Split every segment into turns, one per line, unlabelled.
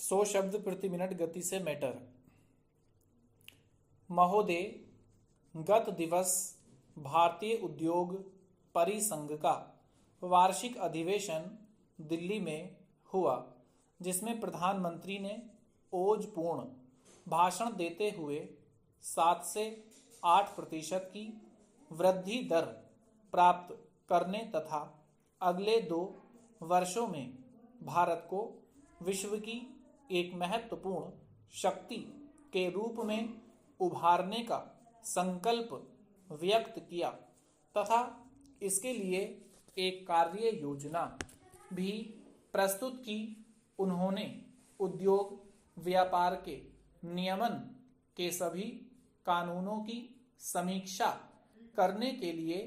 100 शब्द प्रति मिनट गति से मैटर। महोदय, गत दिवस भारतीय उद्योग परिसंघ का वार्षिक अधिवेशन दिल्ली में हुआ, जिसमें प्रधानमंत्री ने ओजपूर्ण भाषण देते हुए 7 से 8% की वृद्धि दर प्राप्त करने तथा अगले 2 वर्षों में भारत को विश्व की एक महत्वपूर्ण शक्ति के रूप में उभारने का संकल्प व्यक्त किया तथा इसके लिए एक कार्य योजना भी प्रस्तुत की। उन्होंने उद्योग व्यापार के नियमन के सभी कानूनों की समीक्षा करने के लिए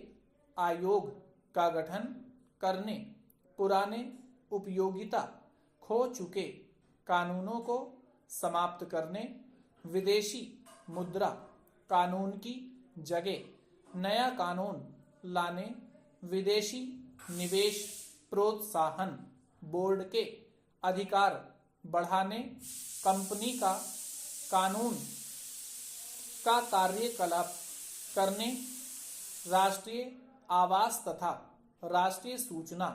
आयोग का गठन करने, पुराने उपयोगिता खो चुके कानूनों को समाप्त करने, विदेशी मुद्रा कानून की जगह नया कानून लाने, विदेशी निवेश प्रोत्साहन बोर्ड के अधिकार बढ़ाने, कंपनी का कानून का कार्यकलाप करने, राष्ट्रीय आवास तथा राष्ट्रीय सूचना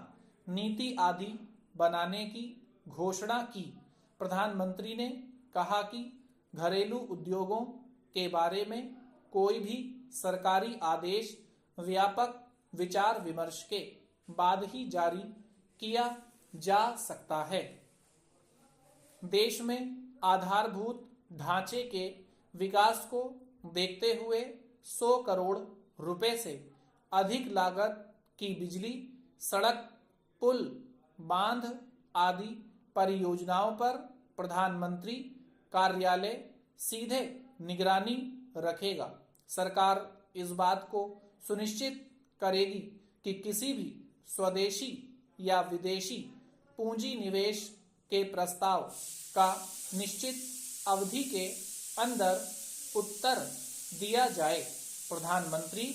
नीति आदि बनाने की घोषणा की। प्रधानमंत्री ने कहा कि घरेलू उद्योगों के बारे में कोई भी सरकारी आदेश व्यापक विचार विमर्श के बाद ही जारी किया जा सकता है। देश में आधारभूत ढांचे के विकास को देखते हुए 100 करोड़ रुपए से अधिक लागत की बिजली, सड़क, पुल, बांध आदि परियोजनाओं पर प्रधानमंत्री कार्यालय सीधे निगरानी रखेगा। सरकार इस बात को सुनिश्चित करेगी कि किसी भी स्वदेशी या विदेशी पूंजी निवेश के प्रस्ताव का निश्चित अवधि के अंदर उत्तर दिया जाए। प्रधानमंत्री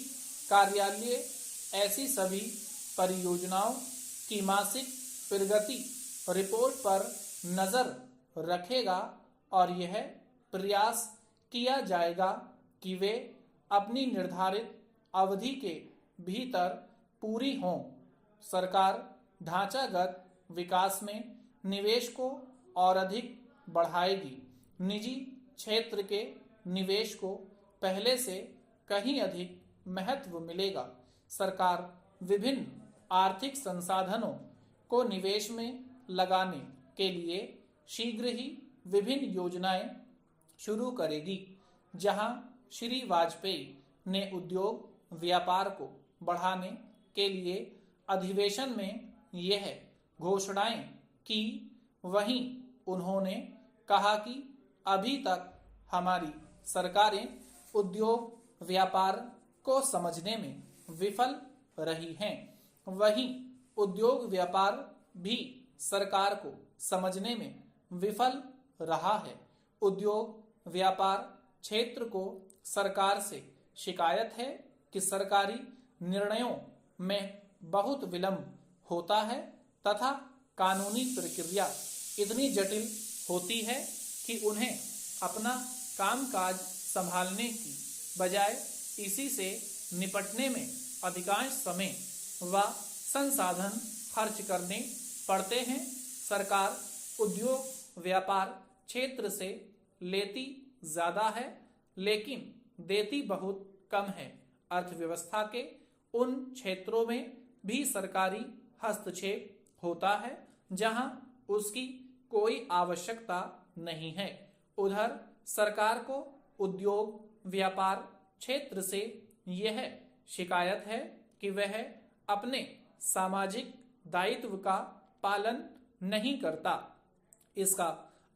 कार्यालय ऐसी सभी परियोजनाओं की मासिक प्रगति रिपोर्ट पर नजर रखेगा और यह प्रयास किया जाएगा कि वे अपनी निर्धारित अवधि के भीतर पूरी हों। सरकार ढांचागत विकास में निवेश को और अधिक बढ़ाएगी। निजी क्षेत्र के निवेश को पहले से कहीं अधिक महत्व मिलेगा। सरकार विभिन्न आर्थिक संसाधनों को निवेश में लगाने के लिए शीघ्र ही विभिन्न योजनाएं शुरू करेगी। जहां श्री वाजपेयी ने उद्योग व्यापार को बढ़ाने के लिए अधिवेशन में यह घोषणाएं की, वहीं उन्होंने कहा कि अभी तक हमारी सरकारें उद्योग व्यापार को समझने में विफल रही हैं। वहीं उद्योग व्यापार भी सरकार को समझने में विफल रहा है। उद्योग व्यापार क्षेत्र को सरकार से शिकायत है कि सरकारी निर्णयों में बहुत विलंब होता है तथा कानूनी प्रक्रिया इतनी जटिल होती है कि उन्हें अपना कामकाज संभालने की बजाय इसी से निपटने में अधिकांश समय व संसाधन खर्च करने पड़ते हैं। सरकार उद्योग व्यापार क्षेत्र से लेती ज्यादा है लेकिन देती बहुत कम है। अर्थव्यवस्था के उन क्षेत्रों में भी सरकारी हस्तक्षेप होता है जहां उसकी कोई आवश्यकता नहीं है। उधर सरकार को उद्योग व्यापार क्षेत्र से यह शिकायत है कि वह अपने सामाजिक दायित्व का पालन नहीं करता। इसका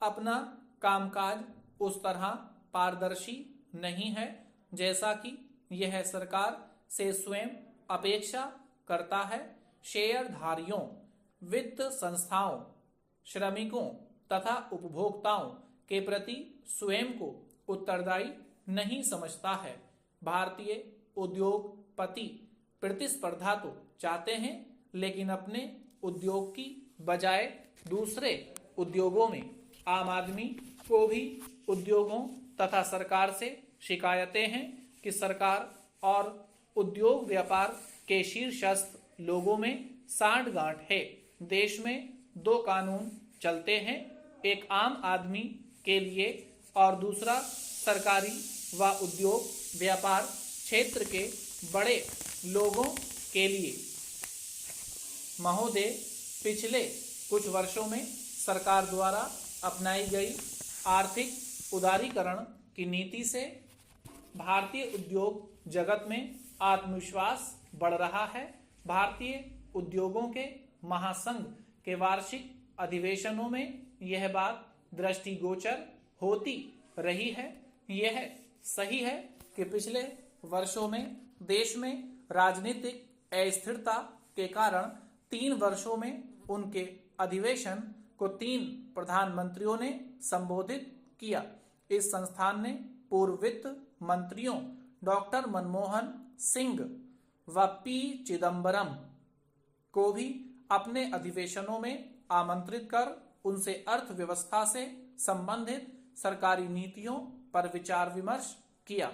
अपना कामकाज उस तरह पारदर्शी नहीं है जैसा कि यह सरकार से स्वयं अपेक्षा करता है। शेयरधारियों, वित्त संस्थाओं, श्रमिकों तथा उपभोक्ताओं के प्रति स्वयं को उत्तरदायी नहीं समझता है। भारतीय उद्योगपति प्रतिस्पर्धा तो चाहते हैं लेकिन अपने उद्योग की बजाय दूसरे उद्योगों में आम आदमी को भी उद्योगों तथा सरकार से शिकायतें हैं कि सरकार और उद्योग व्यापार के शीर्षस्थ लोगों में सांठ-गांठ है। देश में दो कानून चलते हैं, एक आम आदमी के लिए और दूसरा सरकारी व उद्योग व्यापार क्षेत्र के बड़े लोगों के लिए। महोदय, पिछले कुछ वर्षों में सरकार द्वारा अपनाई गई आर्थिक उदारीकरण की नीति से भारतीय उद्योग जगत में आत्मविश्वास बढ़ रहा है। भारतीय उद्योगों के महासंघ के वार्षिक अधिवेशनों में यह बात दृष्टिगोचर होती रही है। यह सही है कि पिछले वर्षों में देश में राजनीतिक अस्थिरता के कारण 3 वर्षों में उनके अधिवेशन को 3 प्रधानमंत्रियों ने संबोधित किया। इस संस्थान ने पूर्व वित्त मंत्रियों डॉक्टर मनमोहन सिंह व पी चिदम्बरम को भी अपने अधिवेशनों में आमंत्रित कर उनसे अर्थव्यवस्था से संबंधित सरकारी नीतियों पर विचार विमर्श किया।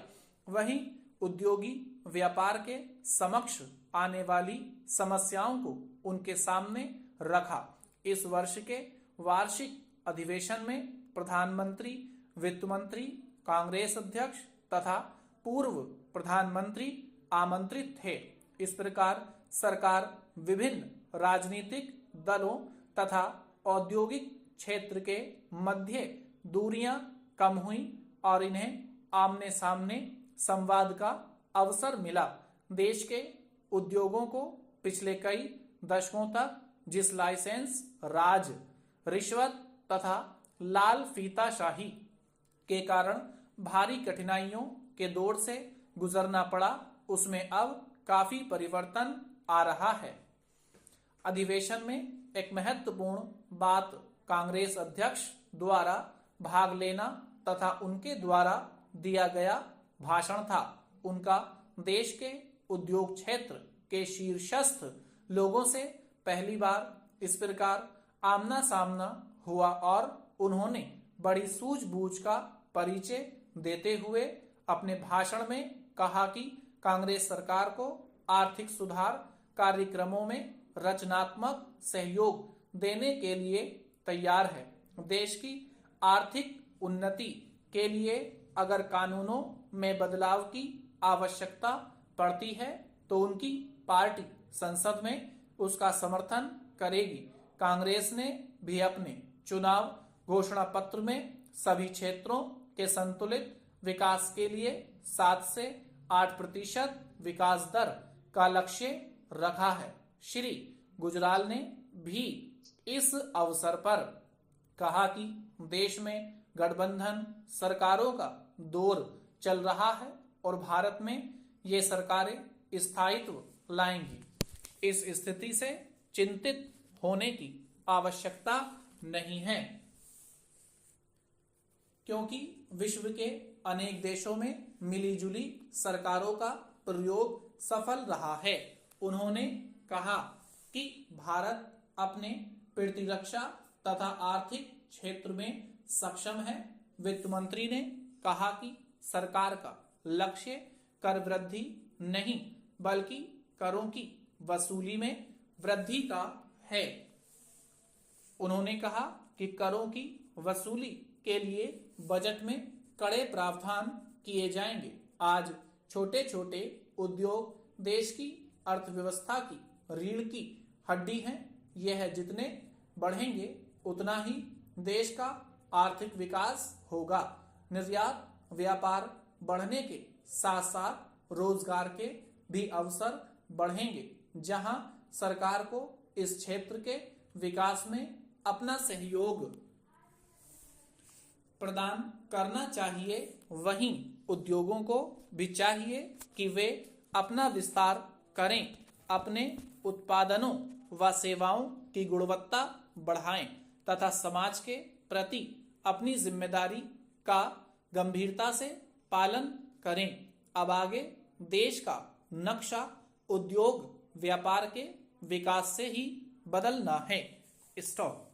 वहीं उद्योगी व्यापार के समक्ष आने वाली समस्याओं को उनके सामने रखा। इस वर्ष के वार्षिक अधिवेशन में प्रधानमंत्री, वित्त मंत्री, कांग्रेस अध्यक्ष तथा पूर्व प्रधानमंत्री आमंत्रित थे। इस प्रकार सरकार विभिन्न राजनीतिक दलों तथा औद्योगिक क्षेत्र के मध्य दूरियां कम हुई और इन्हें आमने सामने संवाद का अवसर मिला। देश के उद्योगों को पिछले कई दशकों तक जिस लाइसेंस राज, रिश्वत तथा लाल फीताशाही के कारण भारी कठिनाइयों के दौर से गुजरना पड़ा, उसमें अब काफी परिवर्तन आ रहा है। अधिवेशन में एक महत्वपूर्ण बात कांग्रेस अध्यक्ष द्वारा भाग लेना तथा उनके द्वारा दिया गया भाषण था। उनका देश के उद्योग क्षेत्र के शीर्षस्थ लोगों से पहली बार इस प्रकार आमना सामना हुआ और उन्होंने बड़ी सूझबूझ का परिचय देते हुए अपने भाषण में कहा कि कांग्रेस सरकार को आर्थिक सुधार कार्यक्रमों में रचनात्मक सहयोग देने के लिए तैयार है। देश की आर्थिक उन्नति के लिए अगर कानूनों में बदलाव की आवश्यकता पड़ती है तो उनकी पार्टी संसद में उसका समर्थन करेगी। कांग्रेस ने भी अपने चुनाव घोषणा पत्र में सभी क्षेत्रों के संतुलित विकास के लिए 7 से 8% विकास दर का लक्ष्य रखा है। श्री गुजराल ने भी इस अवसर पर कहा कि देश में गठबंधन सरकारों का दौर चल रहा है और भारत में ये सरकारें स्थायित्व लाएंगी। इस स्थिति से चिंतित होने की आवश्यकता नहीं है, क्योंकि विश्व के अनेक देशों में मिलीजुली सरकारों का प्रयोग सफल रहा है। उन्होंने कहा कि भारत अपने प्रतिरक्षा तथा आर्थिक क्षेत्र में सक्षम है। वित्त मंत्री ने कहा कि सरकार का लक्ष्य कर वृद्धि नहीं बल्कि करों की वसूली में वृद्धि का है। उन्होंने कहा कि करों की वसूली के लिए बजट में कड़े प्रावधान किए जाएंगे। आज छोटे छोटे उद्योग देश की अर्थव्यवस्था की रीढ़ की हड्डी हैं। यह जितने बढ़ेंगे उतना ही देश का आर्थिक विकास होगा। निर्यात व्यापार बढ़ने के साथ साथ रोजगार के भी अवसर बढ़ेंगे, जहां सरकार को इस क्षेत्र के विकास में अपना सहयोग प्रदान करना चाहिए। वहीं उद्योगों को भी चाहिए कि वे अपना विस्तार करें, अपने उत्पादनों व सेवाओं की गुणवत्ता बढ़ाएं तथा समाज के प्रति अपनी जिम्मेदारी का गंभीरता से पालन करें। अब आगे देश का नक्शा उद्योग व्यापार के विकास से ही बदलना है। स्टॉप।